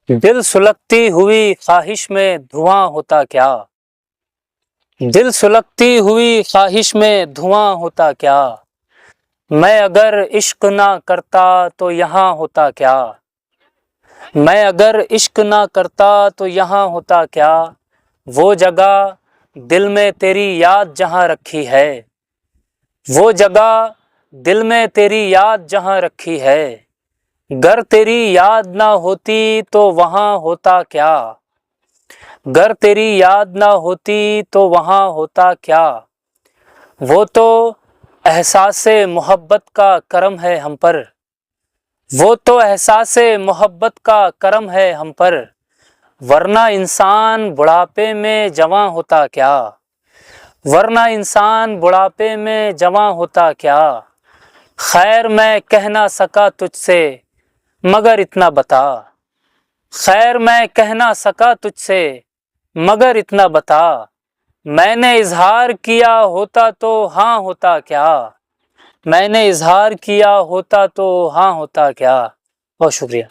دل سلگتی ہوئی خواہش میں دھواں ہوتا کیا؟ دل سلگتی ہوئی خواہش میں دھواں ہوتا کیا؟ میں اگر عشق نہ کرتا تو یہاں ہوتا کیا؟ میں اگر عشق نہ کرتا تو یہاں ہوتا کیا؟ وہ جگہ دل میں تیری یاد جہاں رکھی ہے، وہ جگہ دل میں تیری یاد جہاں رکھی ہے، گر تیری یاد نہ ہوتی تو وہاں ہوتا کیا؟ گر تیری یاد نہ ہوتی تو وہاں ہوتا کیا؟ وہ تو احساس محبت کا کرم ہے ہم پر، وہ تو احساس محبت کا کرم ہے ہم پر، ورنہ انسان بڑھاپے میں جواں ہوتا کیا؟ ورنہ انسان بڑھاپے میں جواں ہوتا کیا؟ خیر میں کہہ نہ سکا تجھ سے مگر اتنا بتا، خیر میں کہہ نہ سکا تجھ سے مگر اتنا بتا، میں نے اظہار کیا ہوتا تو ہاں ہوتا کیا؟ میں نے اظہار کیا ہوتا تو ہاں ہوتا کیا؟ بہت شکریہ۔